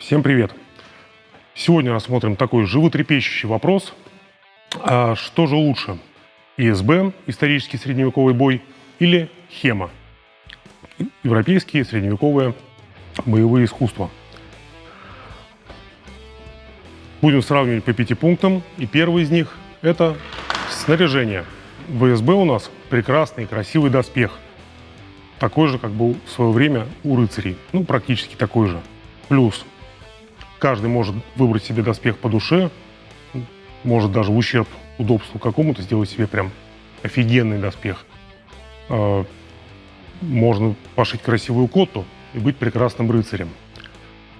Всем привет! Сегодня рассмотрим такой животрепещущий вопрос. А что же лучше? ИСБ, исторический средневековый бой, или ХЕМА, европейские средневековые боевые искусства? Будем сравнивать по 5 пунктам. И первый из них – это снаряжение. В ИСБ у нас прекрасный и красивый доспех. Такой же, как был в свое время у рыцарей. Ну, практически такой же. Плюс каждый может выбрать себе доспех по душе, может даже в ущерб удобству какому-то сделать себе прям офигенный доспех. Можно пошить красивую котту и быть прекрасным рыцарем.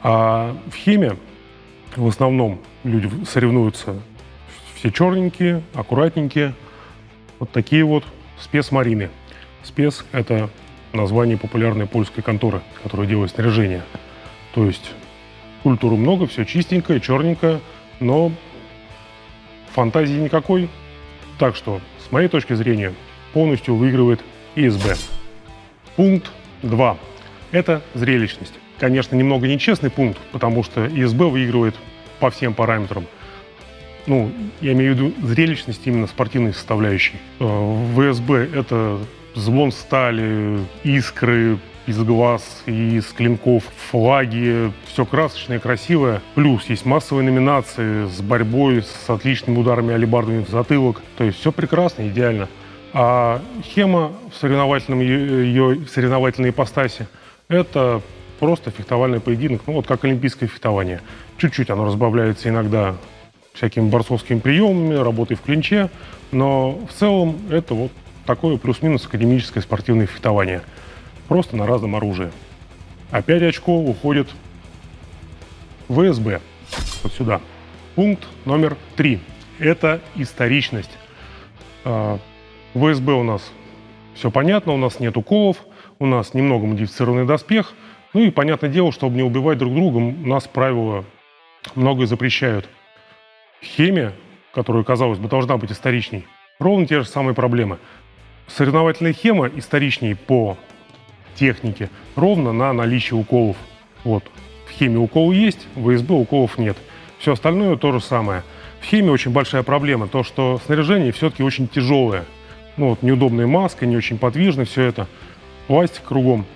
А в ХЕМе в основном люди соревнуются все черненькие, аккуратненькие. Вот такие вот спецмарины. Спец – это название популярной польской конторы, которая делает снаряжение. То есть культуры много, все чистенькое, черненькое, но фантазии никакой. Так что, с моей точки зрения, полностью выигрывает ИСБ. Пункт 2. Это зрелищность. Конечно, немного нечестный пункт, потому что ИСБ выигрывает по всем параметрам. Ну, я имею в виду зрелищность именно спортивной составляющей. В ИСБ это звон стали, искры из глаз и из клинков, флаги, все красочное, красивое. Плюс есть массовые номинации с борьбой, с отличными ударами алебардами в затылок. То есть все прекрасно, идеально. А ХЕМа в соревновательной ипостаси – это просто фехтовальный поединок, ну вот как олимпийское фехтование. Чуть-чуть оно разбавляется иногда всякими борцовскими приемами, работой в клинче, но в целом это вот такое плюс-минус академическое спортивное фехтование. Просто на разном оружии. А 5 очков уходит в ИСБ. Вот сюда. Пункт номер 3. Это историчность. В ИСБ у нас все понятно, у нас нет уколов, у нас немного модифицированный доспех. Ну и понятное дело, чтобы не убивать друг друга, у нас правила многое запрещают. В ХЕМе, которая, казалось бы, должна быть историчней, ровно те же самые проблемы. Соревновательная ХЕМа историчней по технике ровно на наличие уколов. Вот. В ХЕМе уколы есть, в ИСБ уколов нет. Все остальное то же самое. В ХЕМе очень большая проблема, то что снаряжение все-таки очень тяжелое. Ну вот, неудобная маска, не очень подвижно все это. Пластик кругом.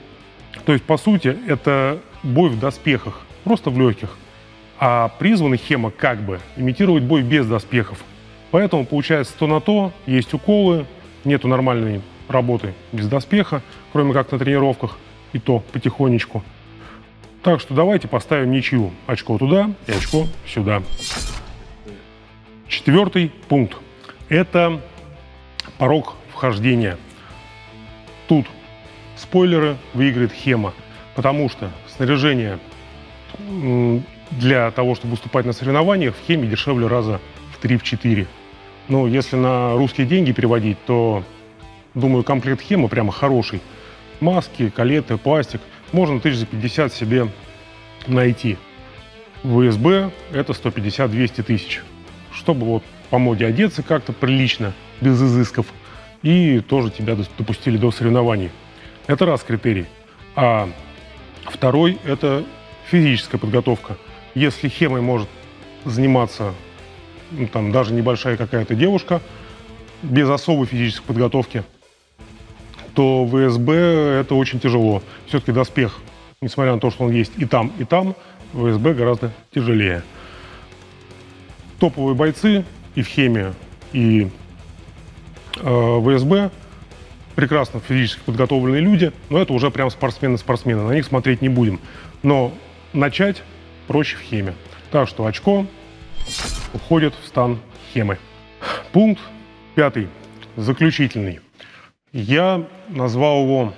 То есть, по сути, это бой в доспехах, просто в легких. А призвана ХЕМа как бы имитировать бой без доспехов. Поэтому получается то на то, есть уколы, нету нормальной работы без доспеха, кроме как на тренировках, и то потихонечку. Так что давайте поставим ничью. Очко туда и очко сюда. 4 пункт. Это порог вхождения. Тут спойлеры, выиграет ХЕМа, потому что снаряжение для того, чтобы выступать на соревнованиях, в ХЕМе дешевле раза в 3-4. Но если на русские деньги переводить, то, думаю, комплект ХЕМа прямо хороший. Маски, калеты, пластик. Можно 1050 себе найти. В ИСБ это 150-200 тысяч. Чтобы вот по моде одеться как-то прилично, без изысков. И тоже тебя допустили до соревнований. Это раз критерий. А второй – это физическая подготовка. Если ХЕМой может заниматься там, даже небольшая какая-то девушка без особой физической подготовки, то в ИСБ это очень тяжело. Все-таки доспех, несмотря на то, что он есть и там, в ИСБ гораздо тяжелее. Топовые бойцы и в ХЕМе, и в ИСБ прекрасно физически подготовленные люди, но это уже прям спортсмены, на них смотреть не будем. Но начать проще в ХЕМе. Так что очко уходит в стан ХЕМы. Пункт 5. Заключительный. Я назвал его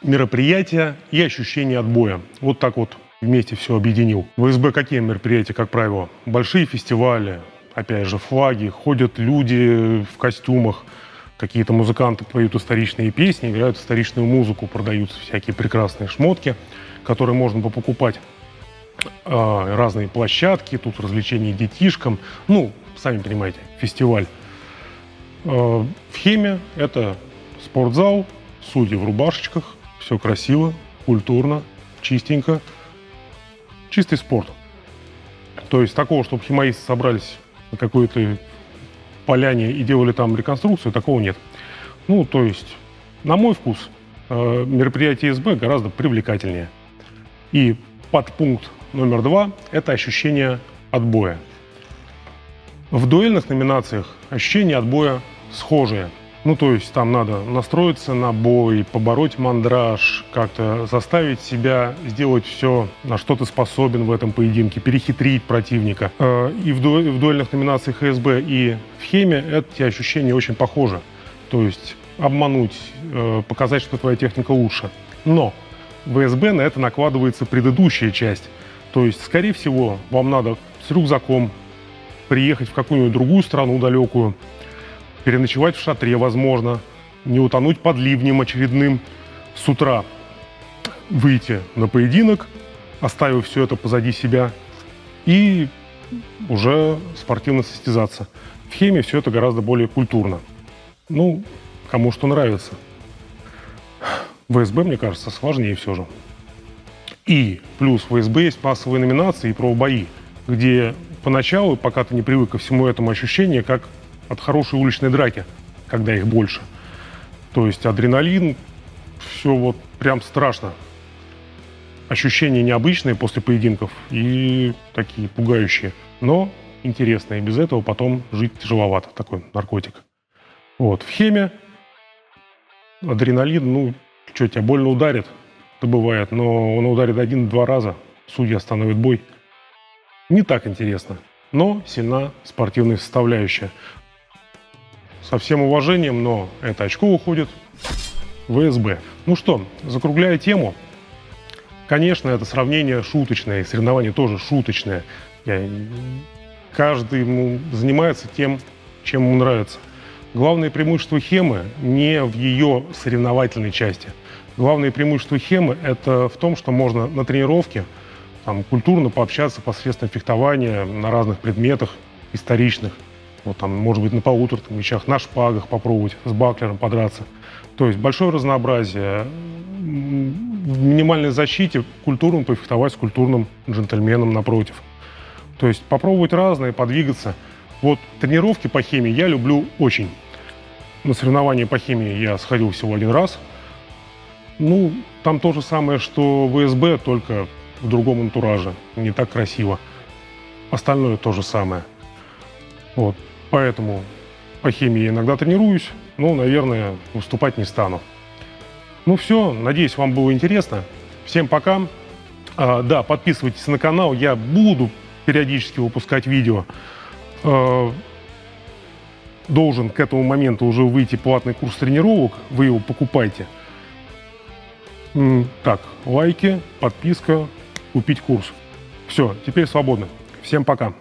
«Мероприятия и ощущения от боя». Вот так вот вместе все объединил. В ИСБ какие мероприятия, как правило? Большие фестивали, опять же, флаги, ходят люди в костюмах, какие-то музыканты поют историчные песни, играют историчную музыку, продаются всякие прекрасные шмотки, которые можно покупать. Разные площадки, тут развлечения детишкам. Ну, сами понимаете, фестиваль. В ХЕМе это спортзал, судьи в рубашечках, все красиво, культурно, чистенько. чистый спорт. То есть такого, чтобы химаисты собрались на какой-то поляне и делали там реконструкцию, такого нет. Ну, то есть, на мой вкус, мероприятие СБ гораздо привлекательнее. И подпункт номер 2 – это ощущение отбоя. В дуэльных номинациях ощущения отбоя схожие. Ну, то есть там надо настроиться на бой, побороть мандраж, как-то заставить себя сделать все, на что ты способен в этом поединке, перехитрить противника. И в дуэльных номинациях СБ и в Хеме эти ощущения очень похожи. То есть обмануть, показать, что твоя техника лучше. Но в СБ на это накладывается предыдущая часть. То есть, скорее всего, вам надо с рюкзаком приехать в какую-нибудь другую страну далекую, переночевать в шатре, возможно, не утонуть под ливнем очередным с утра, выйти на поединок, оставив все это позади себя и уже спортивно состязаться. В Хеме все это гораздо более культурно. Ну, кому что нравится. В СБ, мне кажется, сложнее все же. И плюс в СБ есть массовые номинации и профбои, где поначалу, пока ты не привык ко всему этому, ощущение как от хорошей уличной драки, когда их больше. То есть адреналин, все вот прям страшно. Ощущения необычные после поединков и такие пугающие, но интересные. Без этого потом жить тяжеловато, такой наркотик. Вот. В Хеме адреналин, ну, что, тебя больно ударит, это бывает, но он ударит 1-2 раза, судья остановит бой. Не так интересно, но сильна спортивная составляющая. Со всем уважением, но это очко уходит в СБ. Ну что, закругляя тему, конечно, это сравнение шуточное, соревнование тоже шуточное. Каждый занимается тем, чем ему нравится. Главное преимущество Хемы не в ее соревновательной части. Главное преимущество Хемы – это в том, что можно на тренировке там, культурно пообщаться посредством фехтования на разных предметах историчных. Вот там, может быть, на полуторных мячах, на шпагах попробовать, с баклером подраться. То есть большое разнообразие. В минимальной защите культурно пофехтовать с культурным джентльменом напротив. То есть попробовать разное, подвигаться. Вот тренировки по химии я люблю очень. На соревнования по химии я сходил всего 1 раз. Ну, там то же самое, что в СБ, только в другом антураже. Не так красиво. Остальное то же самое. Вот. Поэтому по химии я иногда тренируюсь, но, наверное, выступать не стану. Ну все, надеюсь, вам было интересно. Всем пока. Да, подписывайтесь на канал, я буду периодически выпускать видео. Должен к этому моменту уже выйти платный курс тренировок, вы его покупайте. Так, лайки, подписка, купить курс. Все, теперь свободно. Всем пока.